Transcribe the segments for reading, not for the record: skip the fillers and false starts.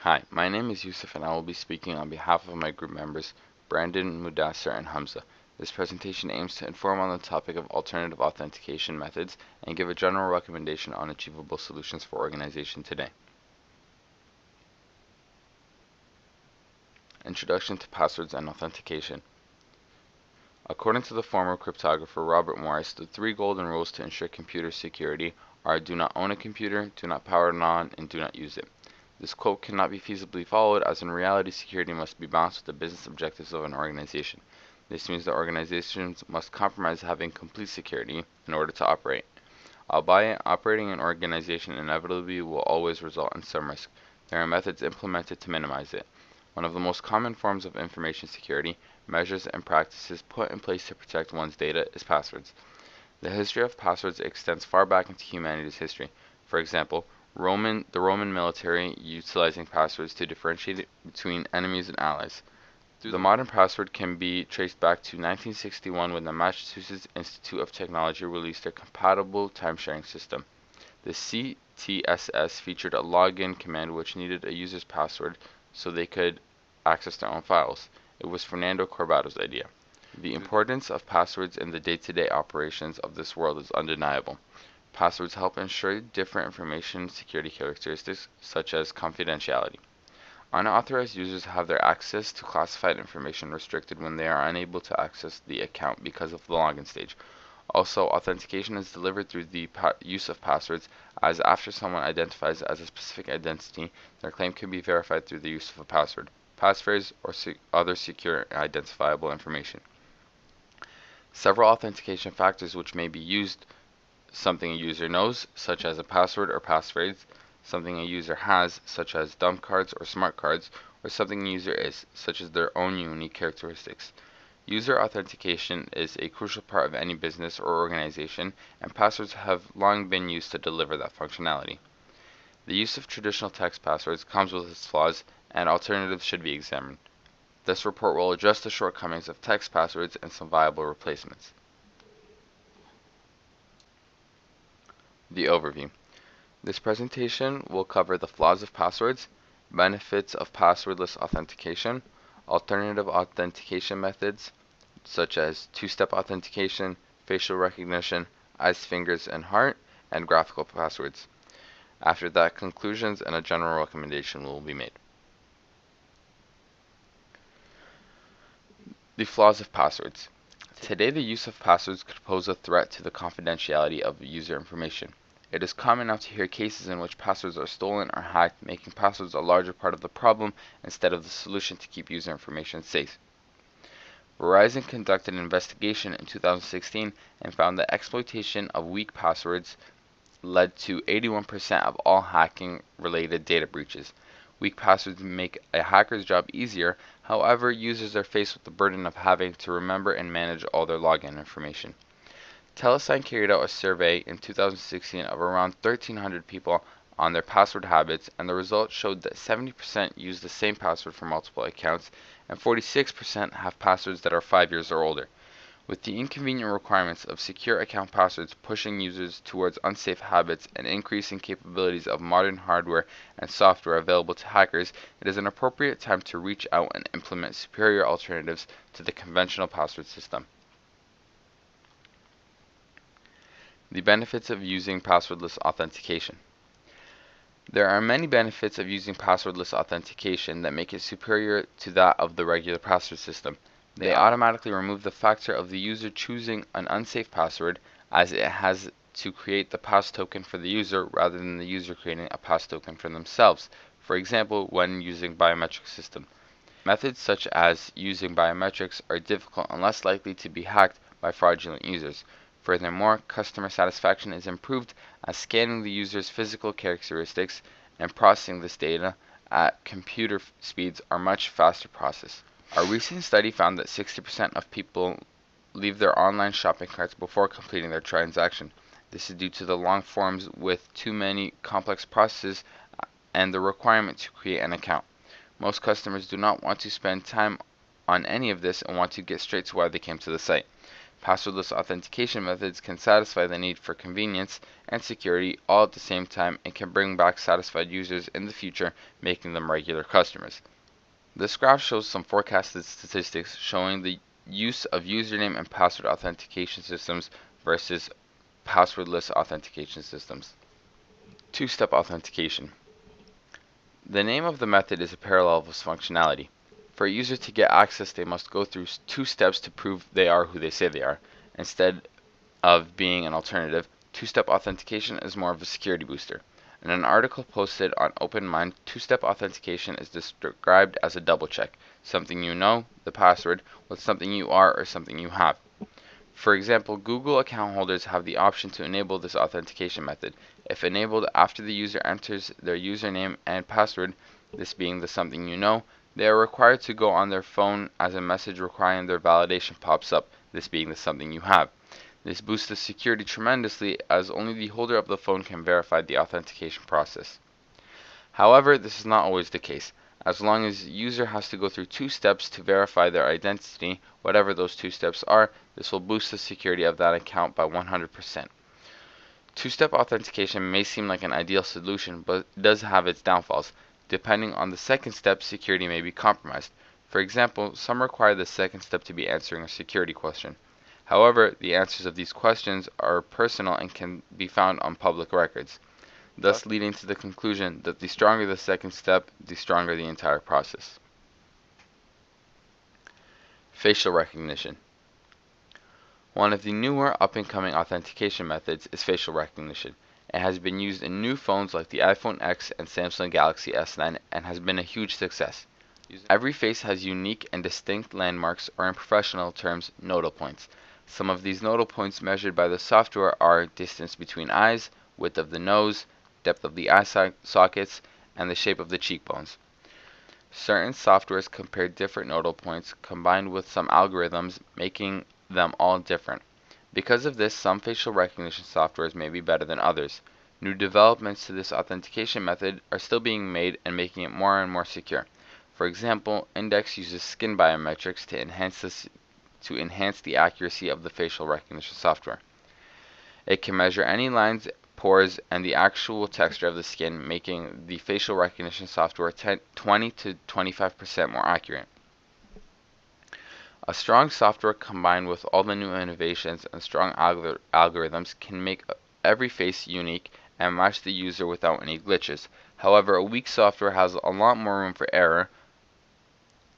Hi, my name is Yusuf and I will be speaking on behalf of my group members Brandon, Mudassar, and Hamza. This presentation aims to inform on the topic of alternative authentication methods and give a general recommendation on achievable solutions for organization today. Introduction to passwords and authentication. According to the former cryptographer Robert Morris, the three golden rules to ensure computer security are do not own a computer, do not power it on, and do not use it. This quote cannot be feasibly followed, as in reality security must be balanced with the business objectives of an organization. This means that organizations must compromise having complete security in order to operate. Albeit, operating an organization inevitably will always result in some risk. There are methods implemented to minimize it. One of the most common forms of information security, measures and practices put in place to protect one's data, is passwords. The history of passwords extends far back into humanity's history. For example, the Roman military utilizing passwords to differentiate between enemies and allies. The modern password can be traced back to 1961 when the Massachusetts Institute of Technology released their compatible time-sharing system. The CTSS featured a login command which needed a user's password so they could access their own files. It was Fernando Corbato's idea. The importance of passwords in the day-to-day operations of this world is undeniable. Passwords help ensure different information security characteristics, such as confidentiality. Unauthorized users have their access to classified information restricted when they are unable to access the account because of the login stage. Also, authentication is delivered through the use of passwords, as after someone identifies as a specific identity, their claim can be verified through the use of a password, passphrase, or other secure identifiable information. Several authentication factors which may be used: something a user knows, such as a password or passphrase; something a user has, such as dumb cards or smart cards; or something a user is, such as their own unique characteristics. User authentication is a crucial part of any business or organization, and passwords have long been used to deliver that functionality. The use of traditional text passwords comes with its flaws, and alternatives should be examined. This report will address the shortcomings of text passwords and some viable replacements. The overview. This presentation will cover the flaws of passwords, benefits of passwordless authentication, alternative authentication methods such as two-step authentication, facial recognition, eyes, fingers, and heart, and graphical passwords. After that, conclusions and a general recommendation will be made. The flaws of passwords. Today, the use of passwords could pose a threat to the confidentiality of user information. It is common now to hear cases in which passwords are stolen or hacked, making passwords a larger part of the problem instead of the solution to keep user information safe. Verizon conducted an investigation in 2016 and found that exploitation of weak passwords led to 81% of all hacking-related data breaches. Weak passwords make a hacker's job easier, however, users are faced with the burden of having to remember and manage all their login information. Telesign carried out a survey in 2016 of around 1,300 people on their password habits, and the results showed that 70% use the same password for multiple accounts, and 46% have passwords that are 5 years or older. With the inconvenient requirements of secure account passwords pushing users towards unsafe habits and increasing capabilities of modern hardware and software available to hackers, it is an appropriate time to reach out and implement superior alternatives to the conventional password system. The benefits of using passwordless authentication. There are many benefits of using passwordless authentication that make it superior to that of the regular password system. They automatically remove the factor of the user choosing an unsafe password, as it has to create the pass token for the user rather than the user creating a pass token for themselves, for example when using biometric system. Methods such as using biometrics are difficult and less likely to be hacked by fraudulent users. Furthermore, customer satisfaction is improved as scanning the user's physical characteristics and processing this data at computer speeds are much faster processed. A recent study found that 60% of people leave their online shopping carts before completing their transaction. This is due to the long forms with too many complex processes and the requirement to create an account. Most customers do not want to spend time on any of this and want to get straight to why they came to the site. Passwordless authentication methods can satisfy the need for convenience and security all at the same time and can bring back satisfied users in the future, making them regular customers. This graph shows some forecasted statistics showing the use of username and password authentication systems versus passwordless authentication systems. Two-step authentication. The name of the method is a parallel of functionality. For a user to get access, they must go through two steps to prove they are who they say they are. Instead of being an alternative, two-step authentication is more of a security booster. In an article posted on OpenMind, two-step authentication is described as a double check, something you know, the password, with something you are or something you have. For example, Google account holders have the option to enable this authentication method. If enabled after the user enters their username and password, this being the something you know, they are required to go on their phone as a message requiring their validation pops up, this being the something you have. This boosts the security tremendously as only the holder of the phone can verify the authentication process. However, this is not always the case. As long as the user has to go through two steps to verify their identity, whatever those two steps are, this will boost the security of that account by 100%. Two-step authentication may seem like an ideal solution, but it does have its downfalls. Depending on the second step, security may be compromised. For example, some require the second step to be answering a security question. However, the answers of these questions are personal and can be found on public records, thus leading to the conclusion that the stronger the second step, the stronger the entire process. Facial recognition. One of the newer up-and-coming authentication methods is facial recognition. It has been used in new phones like the iPhone X and Samsung Galaxy S9 and has been a huge success. Every face has unique and distinct landmarks, or in professional terms, nodal points. Some of these nodal points measured by the software are distance between eyes, width of the nose, depth of the eye sockets, and the shape of the cheekbones. Certain softwares compare different nodal points combined with some algorithms, making them all different. Because of this, some facial recognition softwares may be better than others. New developments to this authentication method are still being made and making it more and more secure. For example, Index uses skin biometrics to enhance the accuracy of the facial recognition software. It can measure any lines, pores, and the actual texture of the skin, making the facial recognition software 20 to 25% more accurate. A strong software combined with all the new innovations and strong algorithms can make every face unique and match the user without any glitches. However, a weak software has a lot more room for error,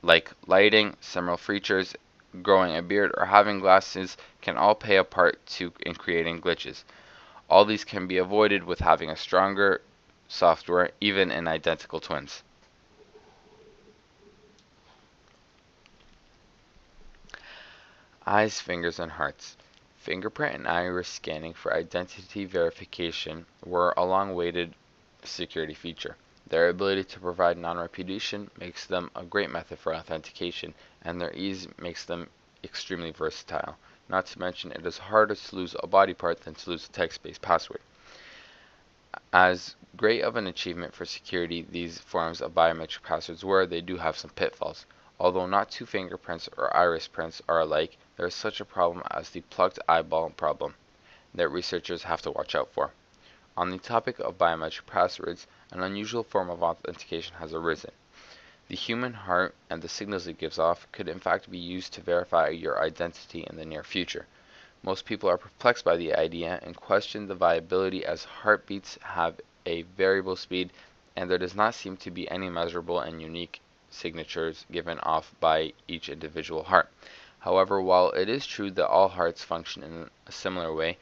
like lighting, similar features, growing a beard, or having glasses can all play a part in creating glitches. All these can be avoided with having a stronger software, even in identical twins. Eyes, fingers, and hearts. Fingerprint and iris scanning for identity verification were a long-awaited security feature. Their ability to provide non-repudiation makes them a great method for authentication, and their ease makes them extremely versatile. Not to mention, it is harder to lose a body part than to lose a text-based password. As great of an achievement for security these forms of biometric passwords were, they do have some pitfalls. Although not two fingerprints or iris prints are alike, there is such a problem as the plugged eyeball problem that researchers have to watch out for. On the topic of biometric passwords, an unusual form of authentication has arisen. The human heart and the signals it gives off could in fact be used to verify your identity in the near future. Most people are perplexed by the idea and question the viability as heartbeats have a variable speed and there does not seem to be any measurable and unique signatures given off by each individual heart. However, while it is true that all hearts function in a similar way,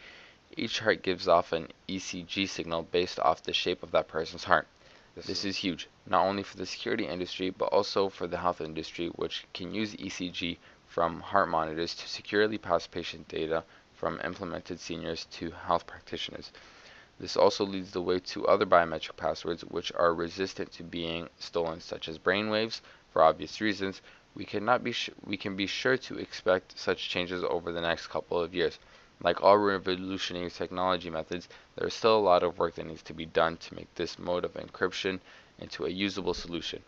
each heart gives off an ECG signal based off the shape of that person's heart. This is huge, not only for the security industry, but also for the health industry, which can use ECG from heart monitors to securely pass patient data from implemented seniors to health practitioners. This also leads the way to other biometric passwords which are resistant to being stolen, such as brainwaves. For obvious reasons, we can be sure to expect such changes over the next couple of years. Like all revolutionary technology methods, there is still a lot of work that needs to be done to make this mode of encryption into a usable solution.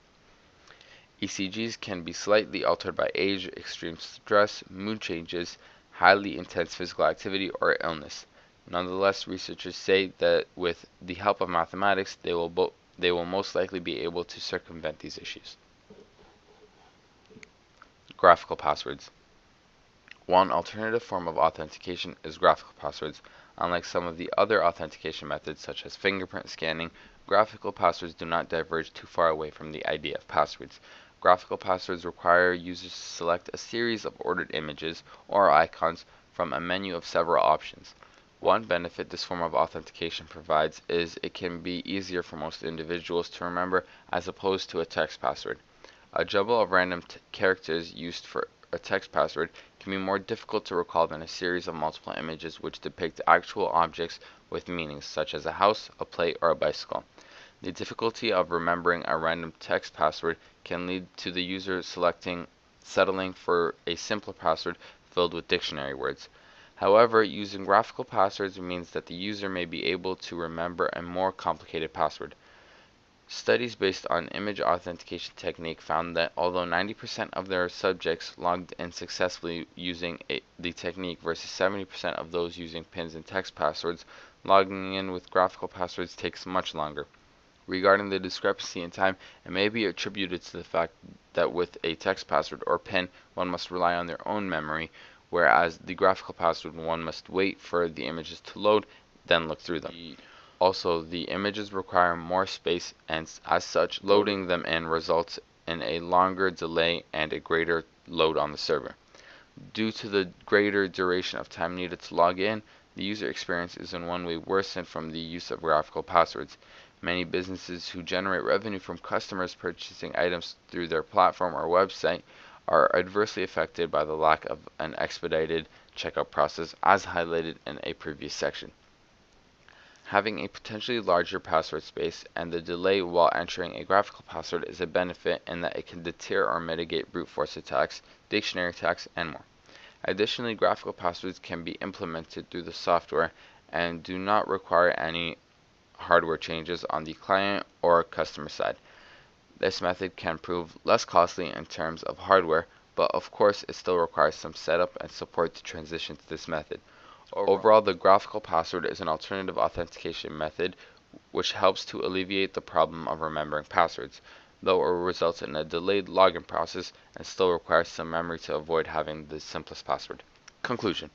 ECGs can be slightly altered by age, extreme stress, mood changes, highly intense physical activity, or illness. Nonetheless, researchers say that with the help of mathematics, they will most likely be able to circumvent these issues. Graphical passwords. One alternative form of authentication is graphical passwords. Unlike some of the other authentication methods, such as fingerprint scanning, graphical passwords do not diverge too far away from the idea of passwords. Graphical passwords require users to select a series of ordered images or icons from a menu of several options. One benefit this form of authentication provides is it can be easier for most individuals to remember as opposed to a text password. A jumble of random characters used for a text password can be more difficult to recall than a series of multiple images which depict actual objects with meanings, such as a house, a plate, or a bicycle. The difficulty of remembering a random text password can lead to the user settling for a simpler password filled with dictionary words. However, using graphical passwords means that the user may be able to remember a more complicated password. Studies based on image authentication technique found that although 90% of their subjects logged in successfully using the technique versus 70% of those using pins and text passwords, logging in with graphical passwords takes much longer. Regarding the discrepancy in time, it may be attributed to the fact that with a text password or PIN, one must rely on their own memory, whereas the graphical password, one must wait for the images to load, then look through them. Also, the images require more space, and as such, loading them in results in a longer delay and a greater load on the server. Due to the greater duration of time needed to log in, the user experience is in one way worsened from the use of graphical passwords. Many businesses who generate revenue from customers purchasing items through their platform or website are adversely affected by the lack of an expedited checkout process, as highlighted in a previous section. Having a potentially larger password space and the delay while entering a graphical password is a benefit in that it can deter or mitigate brute force attacks, dictionary attacks, and more. Additionally, graphical passwords can be implemented through the software and do not require any hardware changes on the client or customer side. This method can prove less costly in terms of hardware, but of course it still requires some setup and support to transition to this method. Overall, the graphical password is an alternative authentication method which helps to alleviate the problem of remembering passwords, though it results in a delayed login process and still requires some memory to avoid having the simplest password. Conclusion.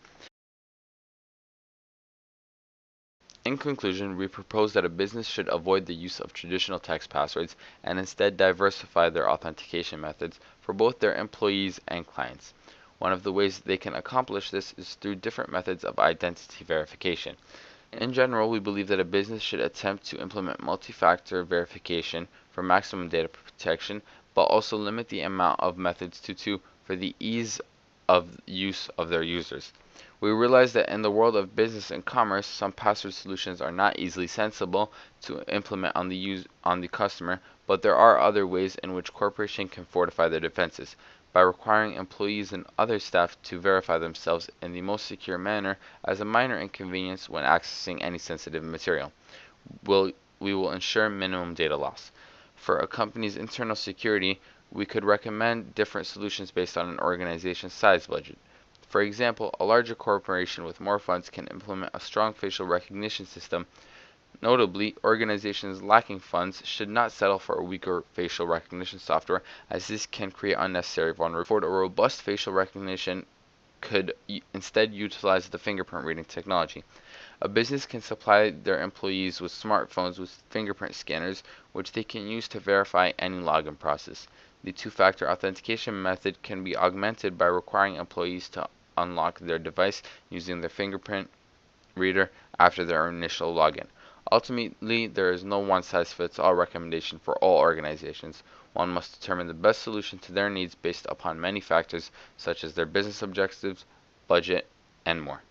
In conclusion, we propose that a business should avoid the use of traditional text passwords and instead diversify their authentication methods for both their employees and clients. One of the ways they can accomplish this is through different methods of identity verification. In general, we believe that a business should attempt to implement multi-factor verification for maximum data protection, but also limit the amount of methods to two for the ease of use of their users. We realize that in the world of business and commerce, some password solutions are not easily sensible to implement on the customer, but there are other ways in which corporations can fortify their defenses by requiring employees and other staff to verify themselves in the most secure manner as a minor inconvenience when accessing any sensitive material. We will ensure minimum data loss. For a company's internal security, we could recommend different solutions based on an organization's size budget. For example, a larger corporation with more funds can implement a strong facial recognition system. Notably, organizations lacking funds should not settle for a weaker facial recognition software, as this can create unnecessary vulnerability. For a robust facial recognition could instead utilize the fingerprint reading technology. A business can supply their employees with smartphones with fingerprint scanners, which they can use to verify any login process. The two-factor authentication method can be augmented by requiring employees to unlock their device using their fingerprint reader after their initial login. Ultimately, there is no one-size-fits-all recommendation for all organizations. One must determine the best solution to their needs based upon many factors such as their business objectives, budget, and more.